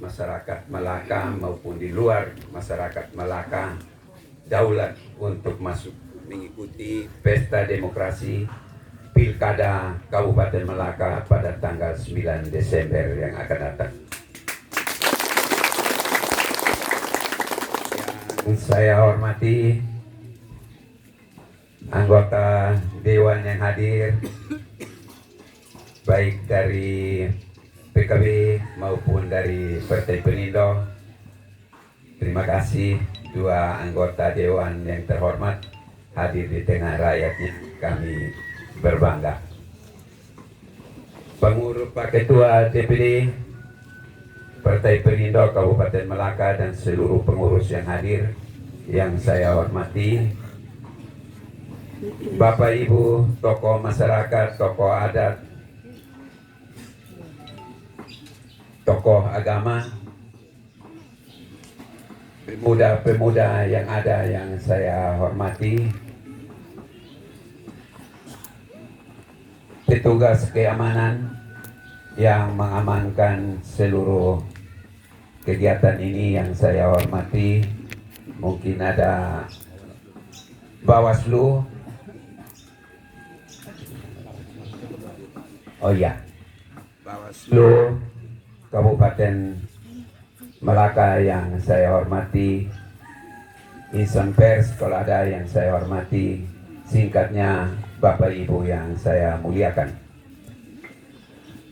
masyarakat Malaka maupun di luar masyarakat Malaka daulat untuk masuk mengikuti pesta demokrasi Pilkada Kabupaten Malaka pada tanggal 9 Desember yang akan datang. Yang saya hormati anggota Dewan yang hadir, baik dari PKB maupun dari Partai Perindo. Terima kasih dua anggota Dewan yang terhormat hadir di tengah rakyatnya. Kami berbangga. Pengurus Pak Ketua DPD Partai Perindo Kabupaten Malaka dan seluruh pengurus yang hadir yang saya hormati, Bapak Ibu, tokoh masyarakat, tokoh adat, tokoh agama, pemuda-pemuda yang ada yang saya hormati, petugas keamanan yang mengamankan seluruh kegiatan ini yang saya hormati, mungkin ada Bawaslu, Bawaslu Kabupaten Malaka yang saya hormati, insan pers kalau ada yang saya hormati, singkatnya Bapak Ibu yang saya muliakan.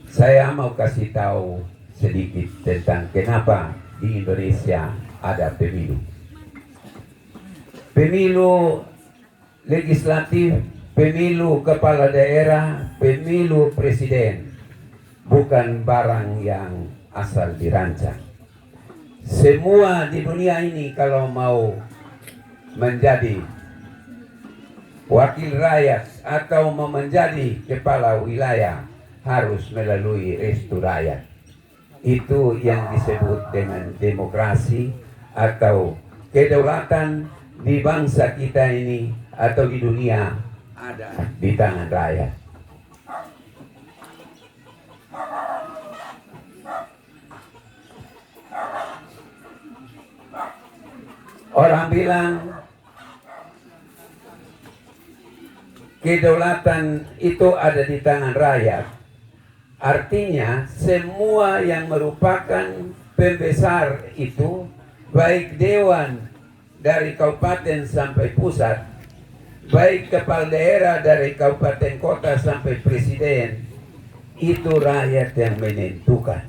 Saya mau kasih tahu sedikit tentang kenapa di Indonesia ada pemilu. Pemilu legislatif, pemilu kepala daerah, pemilu presiden bukan barang yang asal dirancang. Semua di dunia ini kalau mau menjadi wakil rakyat atau mau menjadi kepala wilayah harus melalui restu rakyat. Itu yang disebut dengan demokrasi atau kedaulatan di bangsa kita ini atau di dunia ada di tangan rakyat. Orang bilang kedaulatan itu ada di tangan rakyat. Artinya semua yang merupakan pembesar itu, baik dewan dari kabupaten sampai pusat, baik kepala daerah dari kabupaten kota sampai presiden, itu rakyat yang menentukan.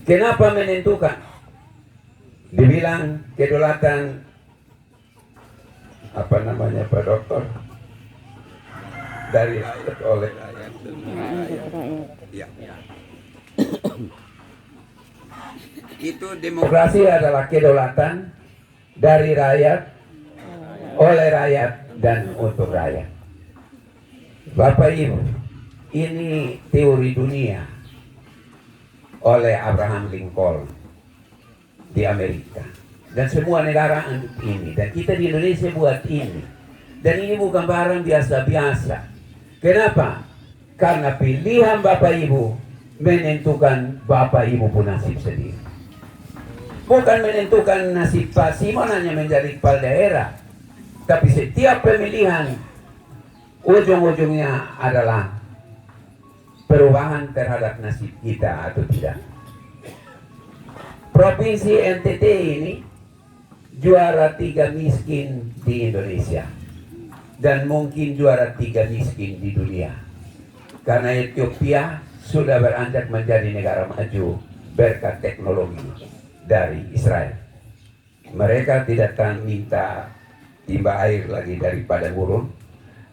Kenapa menentukan? Dibilang kedaulatan apa namanya Pak Dokter, dari rakyat oleh rakyat. Ya. Itu demokrasi adalah kedaulatan dari rakyat, oleh rakyat, dan untuk rakyat. Bapak Ibu, ini teori dunia oleh Abraham Lincoln di Amerika. Dan semua negara ini. Dan kita di Indonesia buat ini. Dan ini bukan barang biasa-biasa. Kenapa? Karena pilihan Bapak Ibu menentukan Bapak Ibu pun nasib sendiri. Bukan menentukan nasib Pak Simon hanya menjadi kepala daerah. Tapi setiap pemilihan ujung-ujungnya adalah perubahan terhadap nasib kita atau tidak. Provinsi NTT ini juara 3 miskin di Indonesia dan mungkin juara 3 miskin di dunia, karena Ethiopia sudah beranjak menjadi negara maju berkat teknologi dari Israel. Mereka tidak akan minta timba air lagi daripada gurun,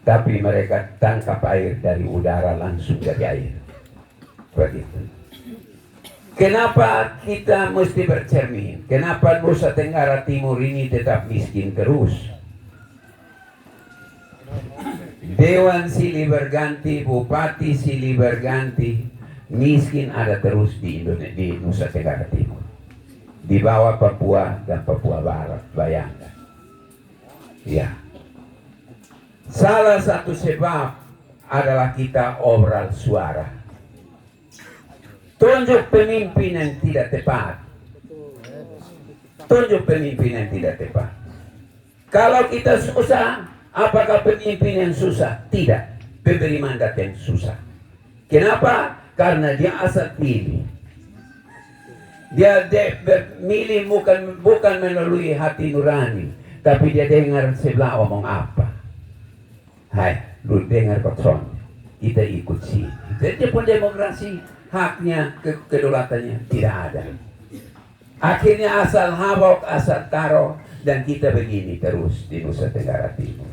tapi mereka tangkap air dari udara langsung dari air. Begitu. Kenapa kita mesti bercermin? Kenapa Nusa Tenggara Timur ini tetap miskin terus? Dewan silih berganti, bupati silih berganti, miskin ada terus di Indonesia, di Nusa Tenggara Timur. Di bawah Papua dan Papua Barat, bayangkan. Ya. Salah satu sebab adalah kita oral suara. Tunjuk pemimpin yang tidak tepat. Tunjuk pemimpin yang tidak tepat. Kalau kita susah, apakah pemimpin yang susah? Tidak. Pemberi mandat yang susah. Kenapa? Karena dia asal pilih. Dia milih bukan melalui hati nurani, tapi dia dengar sebelah omong apa. Hai, lu dengar kotron, kita ikut sih. Jadi pun demokrasi, haknya, kedaulatannya tidak ada. Akhirnya asal habok, asal taruh, dan kita begini terus di Nusa Tenggara Timur.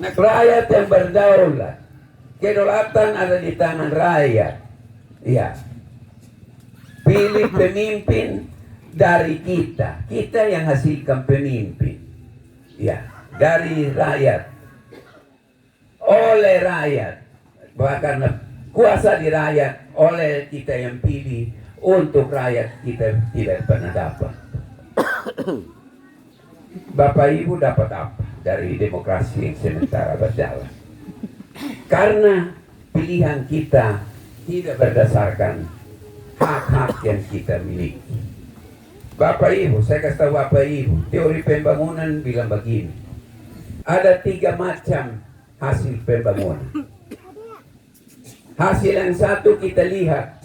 Nah, rakyat yang berdaulat, kedaulatan ada di tangan rakyat. Ya, pilih pemimpin dari kita. Kita yang hasilkan pemimpin. Ya, dari rakyat, oleh rakyat, bahkan kuasa di rakyat, oleh kita yang pilih, untuk rakyat kita tidak pernah dapat. Bapak Ibu dapat apa dari demokrasi yang sementara berjalan? Karena pilihan kita tidak berdasarkan hak-hak yang kita miliki. Bapak Ibu, saya kasih tahu Bapak Ibu, teori pembangunan bilang begini. Ada 3 macam hasil pembangunan. Hasil yang satu kita lihat.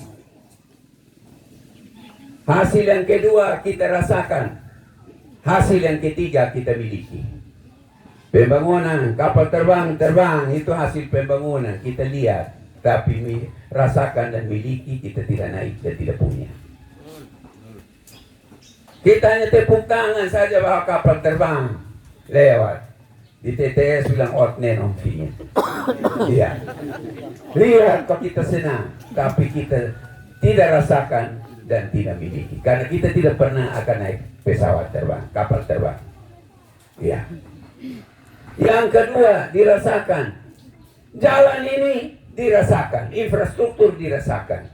Hasil yang kedua kita rasakan. Hasil yang ketiga kita miliki. Pembangunan, kapal terbang itu hasil pembangunan, kita lihat. Tapi rasakan dan miliki, kita tidak naik dan tidak punya. Kita hanya tepuk tangan saja bahwa kapal terbang lewat. Di TTS bilang outnen omfinya. Iya. Lihat kok kita senang, tapi kita tidak rasakan dan tidak miliki. Karena kita tidak pernah akan naik pesawat terbang, kapal terbang. Iya. Yang kedua dirasakan. Jalan ini dirasakan, infrastruktur dirasakan,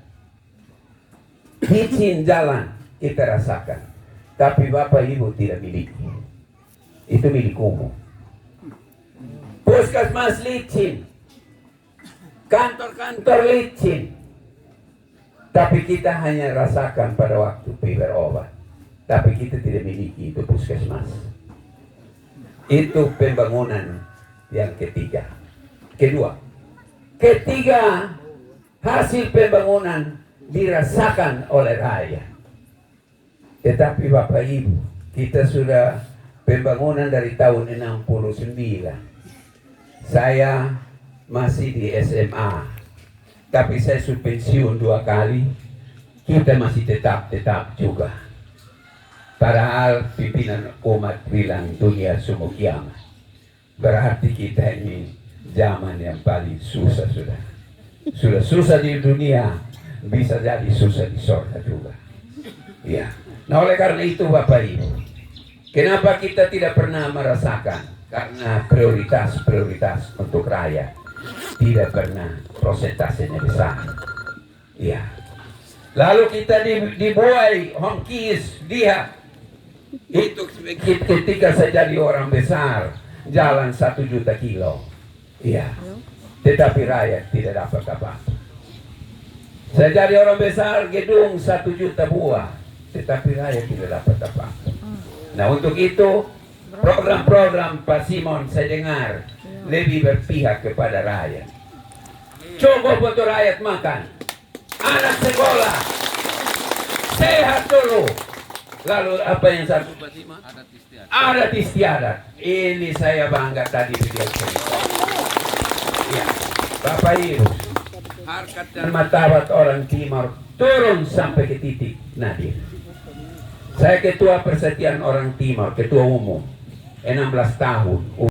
izin jalan kita rasakan, tapi Bapak Ibu tidak miliki. Itu milik umum. Puskesmas licin, kantor-kantor licin, tapi kita hanya rasakan pada waktu berobat, tapi kita tidak miliki itu puskesmas. Itu pembangunan yang ketiga. Ketiga, hasil pembangunan dirasakan oleh rakyat. Tetapi Bapak Ibu, kita sudah pembangunan dari tahun 69. Saya masih di SMA, tapi saya sudah pensiun 2 kali. Kita masih tetap juga. Padahal pimpinan umat bilang dunia semua kiamat. Berarti kita ini zaman yang paling susah sudah. Sudah susah di dunia, bisa jadi susah di surga juga. Ya. Nah, oleh karena itu Bapak Ibu, kenapa kita tidak pernah merasakan? Karena prioritas untuk rakyat tidak pernah prosentasenya besar. Ya. Lalu kita dibuai hongkis, lihat. Itu ketika saya jadi orang besar, jalan 1 juta kilo. Iya, tetapi rakyat tidak dapat apa-apa. Saya jadi orang besar, gedung 1 juta buah, tetapi rakyat tidak dapat apa-apa. Nah, untuk itu program-program Pak Simon saya dengar lebih berpihak kepada rakyat. Cukup untuk rakyat makan, anak sekolah, sehat dulu. Lalu apa yang satu Pak Simon? Adat istiadat. Ini saya bangga tadi beliau cerita. Ya, Bapak Ibu, harkat dan martabat orang Timor turun sampai ke titik nadir. Saya ketua Persatuan Orang Timor, ketua umum, 16 tahun.